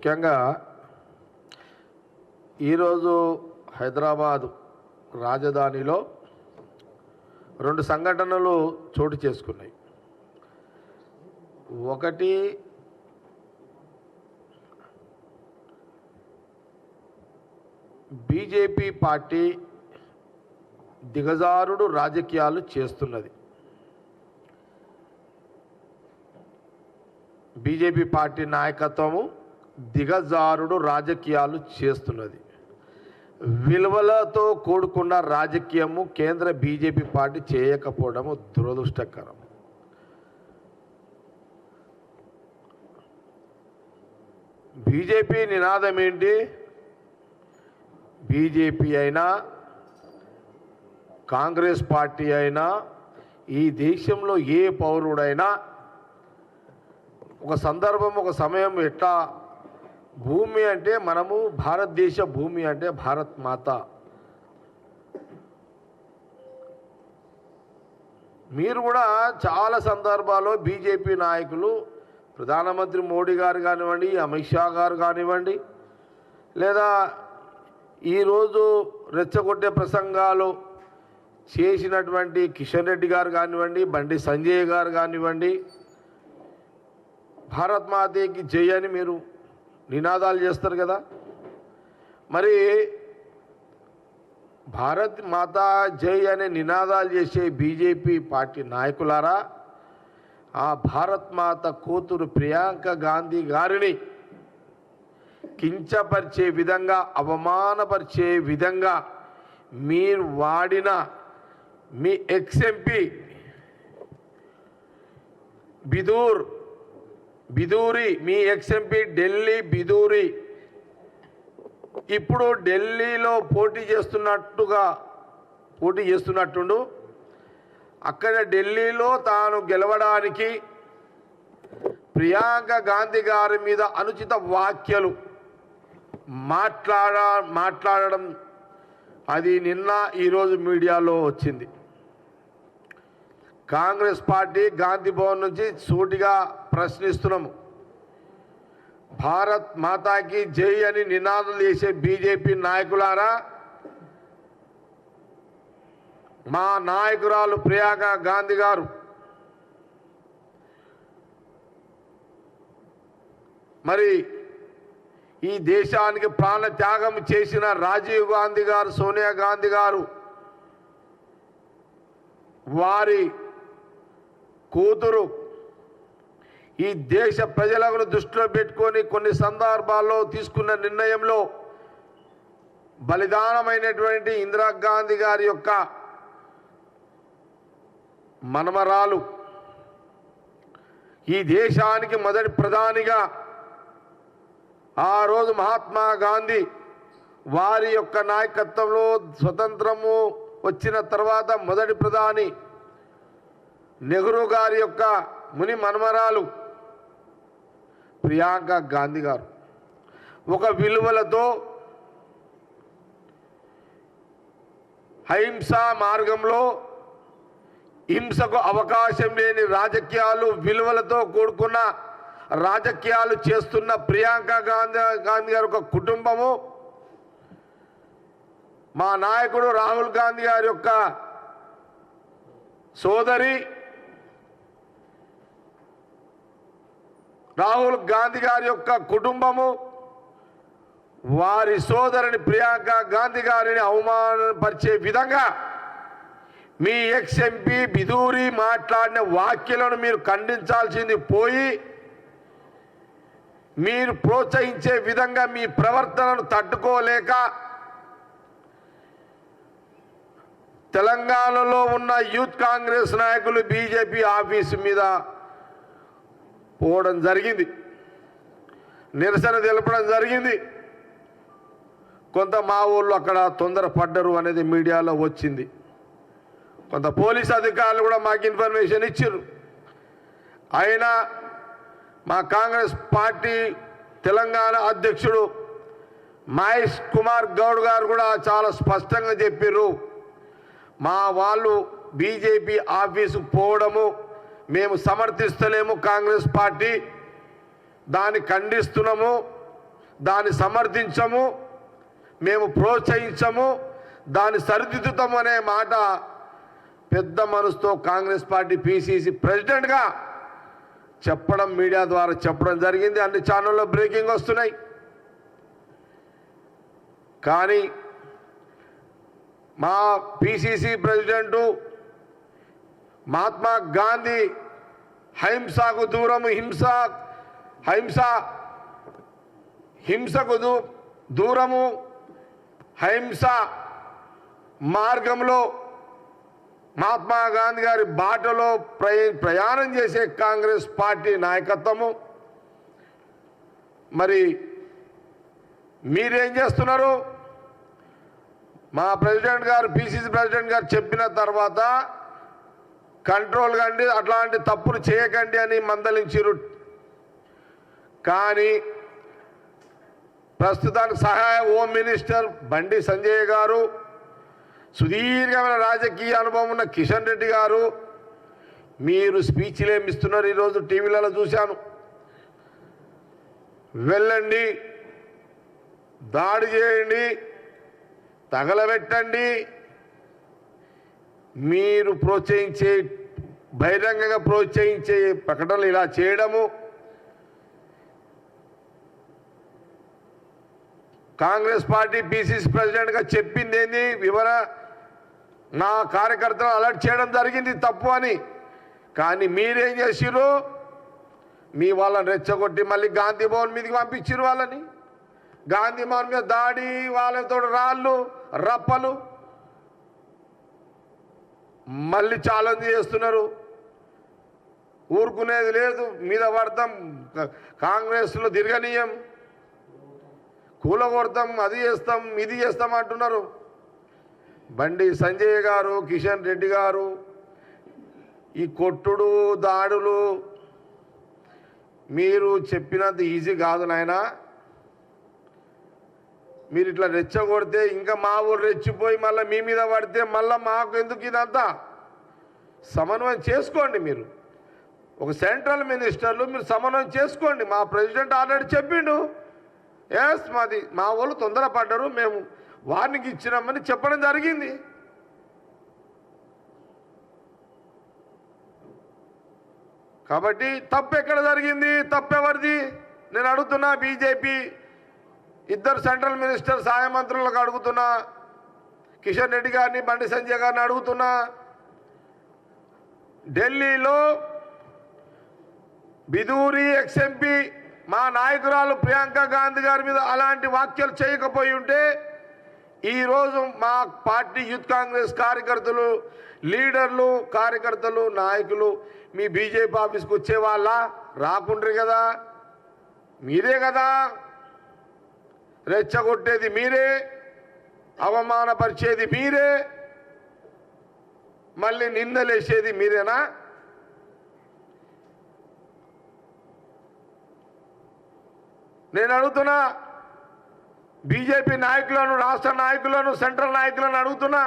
ముఖ్యంగా ఈరోజు హైదరాబాద్ రాజధానిలో రెండు సంఘటనలు చోటు చేసుకున్నాయి. ఒకటి బీజేపీ పార్టీ దిగజారుడు రాజకీయాలు చేస్తున్నది. బీజేపీ పార్టీ నాయకత్వము దిగజారుడు రాజకీయాలు చేస్తున్నది. విలువలతో కూడుకున్న రాజకీయము కేంద్ర బీజేపీ పార్టీ చేయకపోవడము దురదృష్టకరం. బీజేపీ నినాదం ఏంటి? బీజేపీ అయినా కాంగ్రెస్ పార్టీ అయినా ఈ దేశంలో ఏ పౌరుడైనా ఒక సందర్భం ఒక సమయం ఎట్లా భూమి అంటే మనము భారతదేశ భూమి అంటే భారత్ మాత. మీరు కూడా చాలా సందర్భాల్లో బీజేపీ నాయకులు ప్రధానమంత్రి మోడీ గారు కానివ్వండి, అమిత్ షా గారు కానివ్వండి, లేదా ఈరోజు రెచ్చగొట్టే ప్రసంగాలు చేసినటువంటి కిషన్ రెడ్డి గారు కానివ్వండి, బండి సంజయ్ గారు కానివ్వండి, భారత్ మాతకి జై అని మీరు నినాదాలు చేస్తారు కదా. మరి భారత్ మాతా జై అనే నినాదాలు చేసే బీజేపీ పార్టీ నాయకులారా, ఆ భారత్ మాత కూతురు ప్రియాంక గాంధీ గారిని కించపరిచే విధంగా, అవమానపరిచే విధంగా మీరు వాడిన మీ ఎక్స్ఎంపీ బిదూరి, మీ ఎక్స్ఎంపీ ఢిల్లీ బిదూరి ఇప్పుడు ఢిల్లీలో పోటీ చేస్తున్నట్టుండు. అక్కడ ఢిల్లీలో తాను గెలవడానికి ప్రియాంక గాంధీ గారి మీద అనుచిత వ్యాఖ్యలు మాట్లాడడం అది నిన్న ఈరోజు మీడియాలో వచ్చింది. కాంగ్రెస్ పార్టీ గాంధీ భవన్ నుంచి సూటిగా ప్రశ్నిస్తున్నాము. భారత్ మాతాకి జై అని నినాదాలు చేసే బీజేపీ నాయకులారా, మా నాయకురాలు ప్రియాంక గాంధీ గారు మరి ఈ దేశానికి ప్రాణ త్యాగం చేసిన రాజీవ్ గాంధీ గారు, సోనియా గాంధీ గారు వారి కూతురు ఈ దేశ ప్రజలను దృష్టిలో పెట్టుకొని కొన్ని సందర్భాల్లో తీసుకున్న నిర్ణయంలో బలిదానమైనటువంటి ఇందిరాగాంధీ గారి యొక్క మనమరాలు, ఈ దేశానికి మొదటి ప్రధానిగా ఆ రోజు మహాత్మా గాంధీ వారి యొక్క నాయకత్వంలో స్వతంత్రము వచ్చిన తర్వాత మొదటి ప్రధాని నెహ్రూ గారి యొక్క ముని మనమరాలు ప్రియాంక గాంధీ గారు ఒక విలువలతో అహింసా మార్గంలో హింసకు అవకాశం లేని రాజకీయాలు, విలువలతో కూడుకున్న రాజకీయాలు చేస్తున్న ప్రియాంక గాంధీ గారి ఒక కుటుంబము, మా నాయకుడు రాహుల్ గాంధీ గారి యొక్క సోదరి, రాహుల్ గాంధీ గారి యొక్క కుటుంబము వారి సోదరుని ప్రియాంక గాంధీ గారిని అవమానపరిచే విధంగా మీ ఎక్స్ఎంపీ బిదూరి మాట్లాడిన వ్యాఖ్యలను మీరు ఖండించాల్సింది పోయి, మీరు ప్రోత్సహించే విధంగా మీ ప్రవర్తనను తట్టుకోలేక తెలంగాణలో ఉన్న యూత్ కాంగ్రెస్ నాయకులు బీజేపీ ఆఫీసు మీద పోవడం జరిగింది, నిరసన తెలపడం జరిగింది. కొంత మా ఊళ్ళో అక్కడ తొందరపడ్డరు అనేది మీడియాలో వచ్చింది. కొంత పోలీస్ అధికారులు కూడా మాకు ఇన్ఫర్మేషన్ ఇచ్చారు. అయినా మా కాంగ్రెస్ పార్టీ తెలంగాణ అధ్యక్షుడు మహేష్ కుమార్ గౌడ్ గారు కూడా చాలా స్పష్టంగా చెప్పారు, మా వాళ్ళు బీజేపీ ఆఫీసుకు పోవడము మేము సమర్థిస్తలేము, కాంగ్రెస్ పార్టీ దాన్ని ఖండిస్తున్నాము. దాన్ని సమర్థించము, మేము ప్రోత్సహించము, దాన్ని సరిదిద్దుతాము అనే మాట పెద్ద మనసుతో కాంగ్రెస్ పార్టీ పిసిసి ప్రెసిడెంట్గా చెప్పడం, మీడియా ద్వారా చెప్పడం జరిగింది. అన్ని ఛానల్లో బ్రేకింగ్ వస్తున్నాయి. కానీ మా పిసిసి ప్రెసిడెంటు మహాత్మా గాంధీ హింసకు దూరము, హింసకు దూరము, హింస మార్గంలో మహాత్మా గాంధీ గారి బాటలో ప్రయాణం చేసే కాంగ్రెస్ పార్టీ నాయకత్వము. మరి మీరేం చేస్తున్నారు? మా ప్రెసిడెంట్ గారు, పిసిసి ప్రెసిడెంట్ గారు చెప్పిన తర్వాత కంట్రోల్ కండి, అట్లాంటి తప్పులు చేయకండి అని మందలించిరు. కానీ ప్రస్తుతానికి సహాయ హోం మినిస్టర్ బండి సంజయ్ గారు, సుదీర్ఘమైన రాజకీయ అనుభవం ఉన్న కిషన్ రెడ్డి గారు, మీరు స్పీచ్లు ఏమి ఇస్తున్నారు? ఈరోజు టీవీలలో చూశాను. వెళ్ళండి, దాడి చేయండి, తగలబెట్టండి, మీరు ప్రోత్సహించే, బహిరంగంగా ప్రోత్సహించే ప్రకటనలు ఇలా చేయడము, కాంగ్రెస్ పార్టీ పిసిసి ప్రెసిడెంట్గా చెప్పింది ఏంది? నా కార్యకర్తలు అలర్ట్ చేయడం జరిగింది తప్పు అని. కానీ మీరేం చేసిరు? మీ వాళ్ళని రెచ్చగొట్టి మళ్ళీ గాంధీ భవన్ మీదకి పంపించారు. వాళ్ళని గాంధీ భవన్ మీద దాడి, వాళ్ళతో రాళ్ళు రప్పలు మళ్ళీ ఛాలెంజ్ చేస్తున్నారు. ఊరుకునేది లేదు, మీద పడతాం, కాంగ్రెస్లో తిరగనీయం, కూలగొడతాం, అది చేస్తాం, ఇది చేస్తాం అంటున్నారు. బండి సంజయ్ గారు, కిషన్ రెడ్డి గారు, ఈ కొట్టుడు దాడులు మీరు చెప్పినంత ఈజీ కాదు నాయన. మీరు ఇట్లా రెచ్చగొడితే ఇంకా మా ఊరు రెచ్చిపోయి మళ్ళీ మీ మీద పడితే మళ్ళీ మాకు ఎందుకు? ఇదంతా సమన్వయం చేసుకోండి. మీరు ఒక సెంట్రల్ మినిస్టర్లు, మీరు సమన్వయం చేసుకోండి. మా ప్రెసిడెంట్ ఆల్రెడీ చెప్పిండు, ఎస్ మా వాళ్ళు తొందరపడ్డారు, మేము వార్నింగ్ ఇచ్చినామని చెప్పడం జరిగింది. కాబట్టి తప్పు ఎక్కడ జరిగింది? తప్పెవరిది? నేను అడుగుతున్నా. బీజేపీ ఇద్దరు సెంట్రల్ మినిస్టర్ సహాయ మంత్రులకు అడుగుతున్నా, కిషన్ రెడ్డి గారిని, బండి సంజయ్ గారిని అడుగుతున్నా. ఢిల్లీలో బిదూరి ఎక్స్ఎంపీ మా నాయకురాలు ప్రియాంక గాంధీ గారి మీద అలాంటి వ్యాఖ్యలు చేయకపోయి ఉంటే ఈరోజు మా పార్టీ యూత్ కాంగ్రెస్ కార్యకర్తలు, లీడర్లు, కార్యకర్తలు, నాయకులు మీ బీజేపీ ఆఫీస్కి వచ్చేవాళ్ళ? రాకుండ్రి కదా. మీరే కదా రెచ్చగొట్టేది, మీరే అవమానపరిచేది, మీరే మళ్ళీ నిందలేసేది మీరేనా? నేను అడుగుతున్నా, బీజేపీ నాయకులను, రాష్ట్ర నాయకులను, సెంట్రల్ నాయకులను అడుగుతున్నా.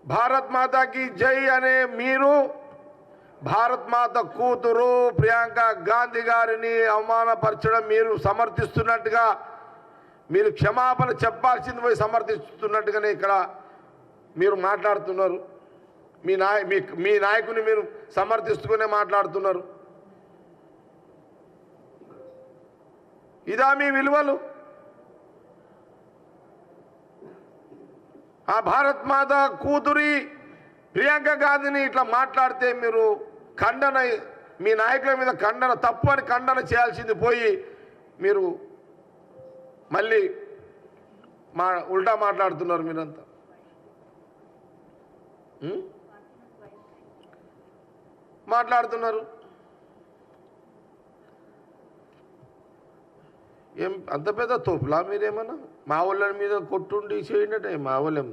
భారత్ మాతాకి జై అనే మీరు భారత్ మాత కూతురు ప్రియాంక గాంధీ గారిని అవమానపరచడం మీరు సమర్థిస్తున్నట్టుగా, మీరు క్షమాపణ చెప్పాల్సింది పోయి సమర్థిస్తున్నట్టుగానే ఇక్కడ మీరు మాట్లాడుతున్నారు. మీ నాయకుని మీరు సమర్థిస్తూనే మాట్లాడుతున్నారు. ఇదా మీ విలువలు? ఆ భారత్ మాత కూతురి ప్రియాంక గాంధీని ఇట్లా మాట్లాడితే మీరు ఖండన, మీ నాయకుల మీద ఖండన, తప్పు అని ఖండన చేయాల్సింది పోయి మీరు మళ్ళీ ఉల్టా మాట్లాడుతున్నారు. మీరంతా మాట్లాడుతున్నారు. ఏం అంత పెద్ద తోపులా మీరేమన్నా? మా వాళ్ళ మీద కొట్టుండి చేయండి. మా వాళ్ళేం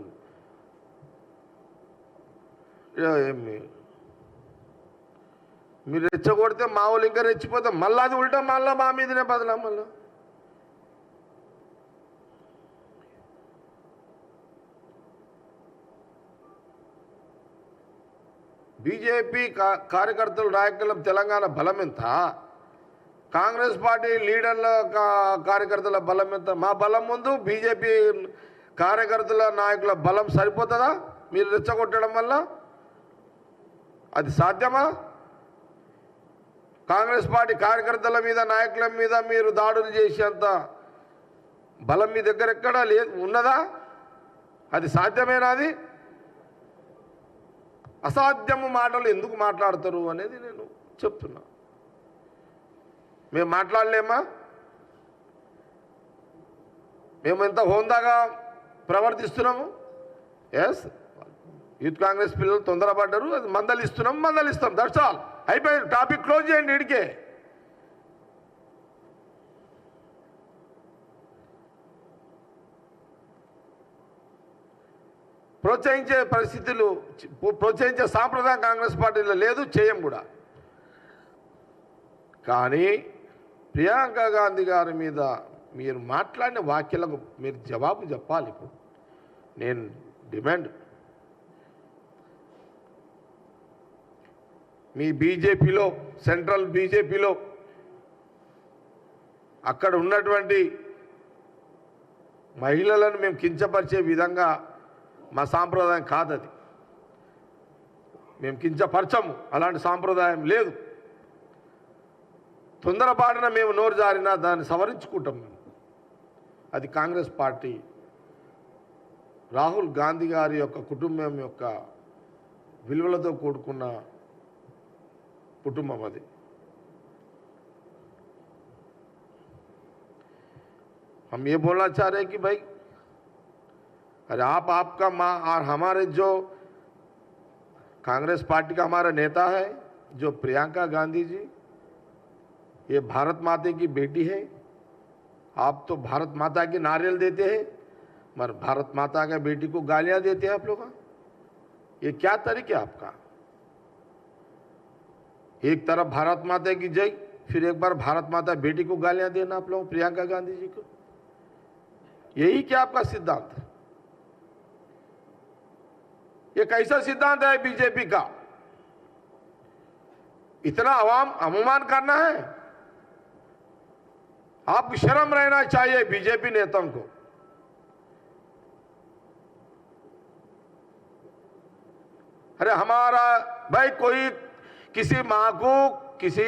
మీరు రెచ్చగొడితే మా వాళ్ళు ఇంకా రెచ్చిపోతే మళ్ళీ అది ఉల్టా మళ్ళీ మా మీదనే బదలా. మళ్ళీ బీజేపీ కార్యకర్తలు, నాయకుల తెలంగాణ బలం ఎంత? కాంగ్రెస్ పార్టీ లీడర్ల కార్యకర్తల బలం ఎంత? మా బలం ముందు బీజేపీ కార్యకర్తల నాయకుల బలం సరిపోతుందా? మీరు రెచ్చగొట్టడం వల్ల అది సాధ్యమా? కాంగ్రెస్ పార్టీ కార్యకర్తల మీద నాయకుల మీద మీరు దాడులు చేసేంత బలం మీ దగ్గర ఎక్కడా లేదు, ఉన్నదా? అది సాధ్యమేనా? అది అసాధ్యము మాటలు ఎందుకు మాట్లాడతారు అనేది నేను చెప్తున్నా. మేము మాట్లాడలేమా? మేము ఎంత హోందాగా ప్రవర్తిస్తున్నాము. ఎస్, యూత్ కాంగ్రెస్ పిల్లలు తొందరపడ్డారు, అది మందలిస్తాం. That's all. అయిపోయింది. టాపిక్ క్లోజ్ చేయండి. ఇడికే ప్రోత్సహించే పరిస్థితులు, ప్రోత్సహించే సాంప్రదాయం కాంగ్రెస్ పార్టీలో లేదు, చేయం కూడా. కానీ ప్రియాంక గాంధీ గారి మీద మీరు మాట్లాడిన వ్యాఖ్యలకు మీరు జవాబు చెప్పాలి. ఇప్పుడు నేను డిమాండ్, మీ బీజేపీలో, సెంట్రల్ బీజేపీలో అక్కడ ఉన్నటువంటి మహిళలను మేము కించపరిచే విధంగా మా సాంప్రదాయం కాదది. మేము కించపరచము, అలాంటి సాంప్రదాయం లేదు. తొందరపాటున మేము నోరు జారినా దాన్ని సవరించుకుంటాం మేము. అది కాంగ్రెస్ పార్టీ, రాహుల్ గాంధీ గారి యొక్క కుటుంబం యొక్క విలువలతో కూడుకున్న कुटुंब मध्य हम ये बोलना चाह रहे हैं कि भाई अरे आपका माँ और हमारे जो कांग्रेस पार्टी का हमारा नेता है जो प्रियंका गांधी जी, ये भारत माता की बेटी है। आप तो भारत माता की नारियल देते हैं मगर भारत माता के बेटी को गालियां देते हैं आप लोग। ये क्या तरीका है आपका? एक तरफ भारत माता की जय, फिर एक बार भारत माता बेटी को गालियां देना आप लोग, प्रियंका गांधी जी को। यही क्या आपका सिद्धांत है? ये कैसा सिद्धांत है बीजेपी का? इतना अवाम अवमान करना है? आपको शर्म रहना चाहिए बीजेपी नेताओं को। अरे हमारा भाई कोई किसी मां को, किसी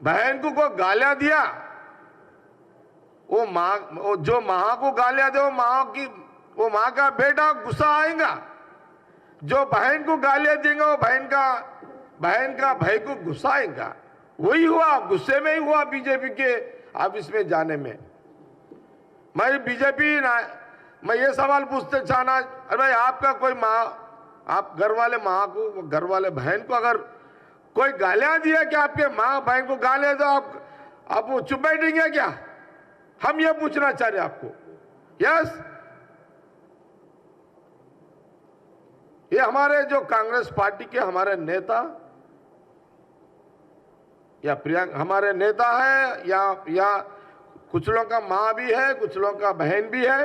बहन को गालियां दिया, वो जो मां को गालियां दे वो मां का बेटा गुस्सा आएगा। जो बहन को गालियां देंगे वो बहन का भाई को गुस्सा आएगा। वही हुआ, गुस्से में ही हुआ बीजेपी के ऑफिस में जाने में। मैं ये सवाल पूछते चाहना, अरे भाई आपका कोई माँ, आप घर वाले माँ को, घर वाले बहन को अगर कोई गालियां दिया कि आपके माँ बहन को गालियां दो, आप वो चुप बैठेंगे क्या? हम ये पूछना चाह रहे आपको। यस, ये हमारे जो कांग्रेस पार्टी के हमारे नेता या प्रियंका हमारे नेता है या कुछ लोगों का माँ भी है, कुछ लोगों का बहन भी है,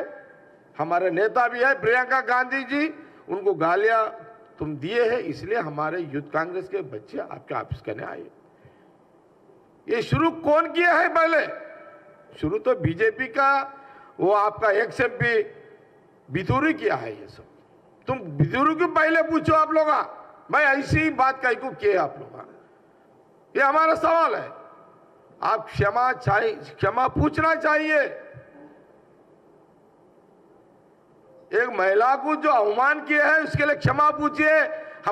हमारे नेता भी है प्रियंका गांधी जी। उनको गालियां तुम दिए हैं, इसलिए हमारे यूथ कांग्रेस के बच्चे आपके ऑफिस करने आए। ये शुरू कौन किया है? पहले शुरू तो बीजेपी का वो आपका एक्स एमपी बिधूरी किया है। ये सब तुम बिधूरी को पहले पूछो आप लोग। भाई ऐसी बात कहीं को किए आप लोग? ये हमारा सवाल है। आप क्षमा पूछना चाहिए। एक महिला को जो अवमान किया है उसके लिए क्षमा पूछिए।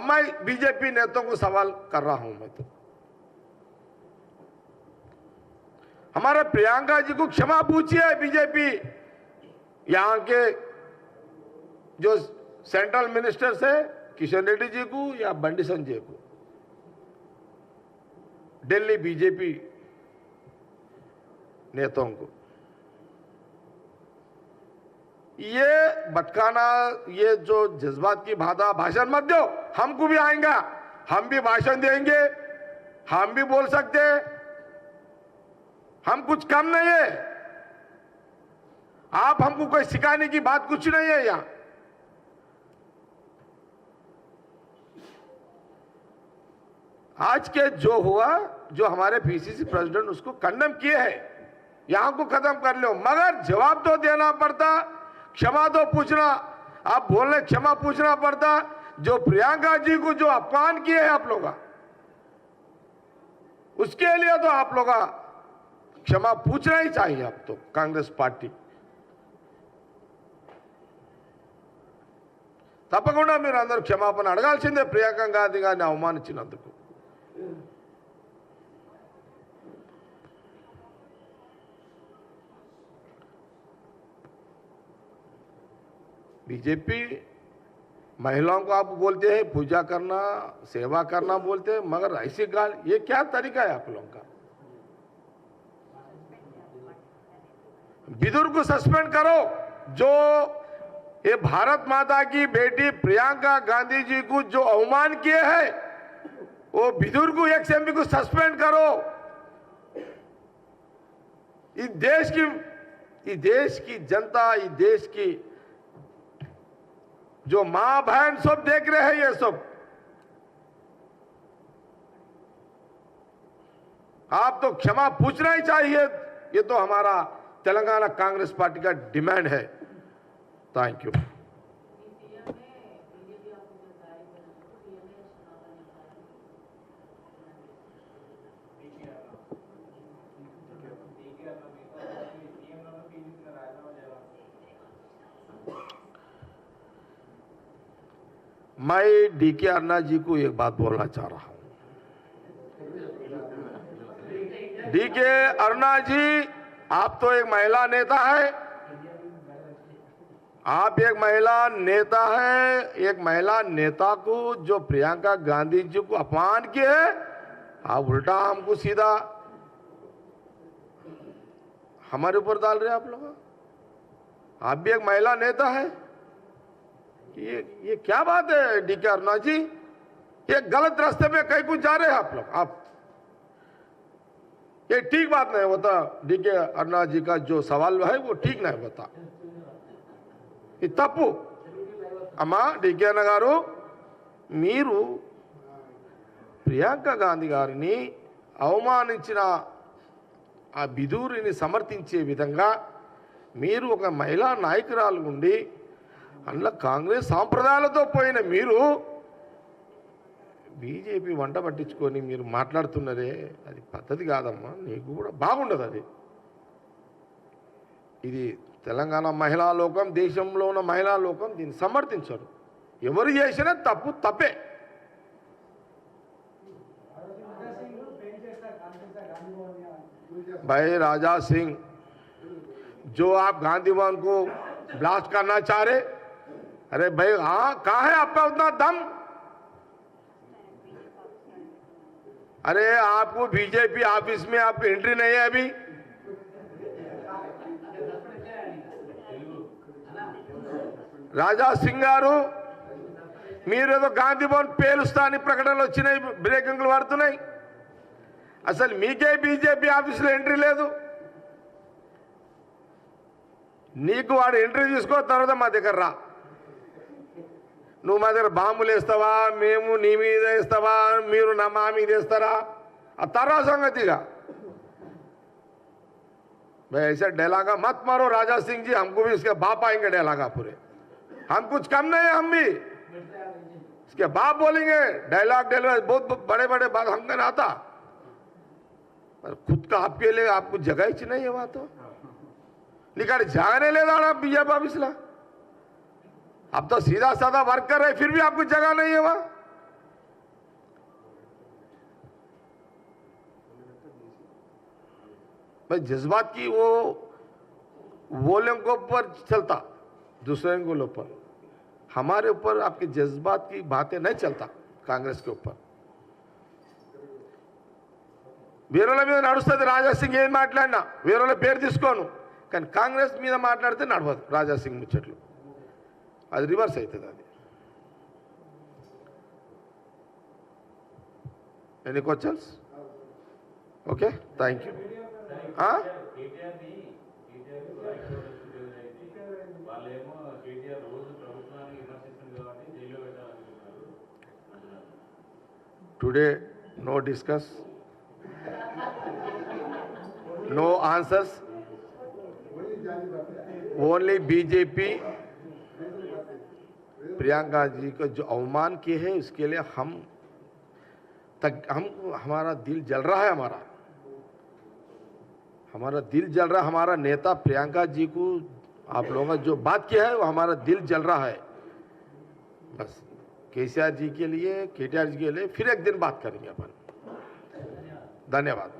मैं बीजेपी नेताओं को सवाल कर रहा हूं। मैं तो हमारे प्रियंका जी को क्षमा पूछिए। बीजेपी यहां के जो सेंट्रल मिनिस्टर्स है, किशन रेड्डी जी को या बंडी संजय को, दिल्ली बीजेपी नेताओं को ये भटकाना, ये जो जज्बात की भाषण मत दो। हमको भी आएगा, हम भी भाषण देंगे, हम भी बोल सकते हैं। हम कुछ कम नहीं है। आप हमको कोई सिखाने की बात कुछ नहीं है। यहां आज के जो हुआ, जो हमारे पीसीसी प्रेसिडेंट उसको कंडेम किए हैं, यहां को खत्म कर लो, मगर जवाब तो देना पड़ता, क्षमा तो पूछना, आप बोलने क्षमा पूछना पड़ता। जो प्रियंका जी को जो अपमान किए हैं आप लोग, उसके लिए तो आप लोग क्षमा पूछना ही चाहिए। अब तो कांग्रेस पार्टी తప్పకుండా మీరు అందరూ క్షమాపణ అడగాల్సిందే ప్రియాంక గాంధీ గారిని అవమానించినందుకు। बीजेपी महिलाओं को आप बोलते हैं पूजा करना, सेवा करना बोलते हैं, मगर ऐसी गाल, ये क्या तरीका है आप लोगों का? विदुर को सस्पेंड करो। जो ये भारत माता की बेटी प्रियंका गांधी जी को जो अवमान किए हैं, वो विदुर को एक्सएमपी को सस्पेंड करो। इस देश की जनता, इस देश की जो मां बहन सब देख रहे हैं, ये सब आप तो क्षमा पूछना ही चाहिए। ये तो हमारा तेलंगाना कांग्रेस पार्टी का डिमांड है। Thank you. मैं डीके अन्ना जी को एक बात बोलना चाह रहा हूं। डीके अन्ना जी, आप तो एक महिला नेता है, आप एक महिला नेता है। एक महिला नेता को जो प्रियंका गांधी जी को अपमान किए, आप उल्टा हमको सीधा हमारे ऊपर डाल रहे हैं आप लोग। आप भी एक महिला नेता है, ये क्या बात है डीके अन्ना जी? ये गलत रास्ते में कहीं कुछ जा रहे हैं आप लोग। आप ये ठीक बात नहीं होता। डीके अन्ना जी का जो सवाल है वो ठीक नहीं होता, ये तप्पु। अम्मा डीके अन्न गारू, మీరు ప్రియాంక గాంధీ గారిని అవమానించిన ఆ బిదూరిని సమర్థించే విధంగా మీరు ఒక మహిళా నాయకురాలు ఉండి అందులో కాంగ్రెస్ సాంప్రదాయాలతో పోయిన మీరు బీజేపీ వంట పట్టించుకొని మీరు మాట్లాడుతున్నారే, అది పద్ధతి కాదమ్మా, నీకు కూడా బాగుండదు అది। ఇది తెలంగాణ మహిళా లోకం, దేశంలో ఉన్న మహిళా లోకం దీన్ని సమర్థించరు। ఎవరు చేసినా తప్పు తప్పే। भाई राजा सिंह, जो आप गांधी भवन को ब्लास्ट करना चाह रहे, अरे भाई हाँ, कहाँ है आपका उतना दम? अरे आपको बीजेपी ऑफिस में आप एंट्री नहीं है अभी। రాజా సింగ్ గారు, మీరేదో గాంధీ భవన్ పేలుస్తా అని ప్రకటనలు వచ్చినాయి, బ్రేకింగ్లు పడుతున్నాయి। అసలు మీకే బీజేపీ ఆఫీసులో ఎంట్రీ లేదు। నీకు వాడు ఎంట్రీ తీసుకో, తర్వాత మా దగ్గర రా। నువ్వు మా దగ్గర బాంబులు వేస్తావా, మేము నీ మీద వేస్తావా, మీరు మా మీద వేస్తారా, ఆ తర్వాత సంగతిగా। भाई ऐसा डायलॉग मत मारो राजा सिंह जी, हमको भी इसके बाप आएंगे डायलॉग पूरे। हम कुछ कम नहीं है, हम भी इसके बाप बोलेंगे डायलॉग बहुत बड़े बड़े बात हमको ना आता। खुद का आपके लिए आपको जगह ही नहीं है वहां, तो लेकिन जाने ले जाना बीजेपी ऑफिस ला। अब तो सीधा साधा वर्कर है, फिर भी आपको जगह नहीं है वहां। भाई जज्बात की वो लोगों के ऊपर चलता, दूसरे को ऊपर, हमारे ऊपर आपके जज्बात की बातें नहीं चलता। कांग्रेस के ऊपर వేరేల మీద నడుస్తుంది। రాజా సింగ్ ఏం మాట్లాడినా వేరేల పేరు తీసుకోను, కానీ కాంగ్రెస్ మీద మాట్లాడితే నడవదు రాజా సింగ్ ముచ్చట్లు, అది రివర్స్ అవుతుంది అది। Any questions? Okay, thank you. Today No discuss. No answers. Only BJP Priyanka ji को जो अवमान किए हैं उसके लिए हम हमारा दिल जल रहा है। हमारा दिल जल रहा है। हमारा नेता प्रियंका जी को आप लोगों ने जो बात किया है वो हमारा दिल जल रहा है। बस केसीआर जी के लिए, केटीआर जी के लिए फिर एक दिन बात करेंगे अपन। धन्यवाद।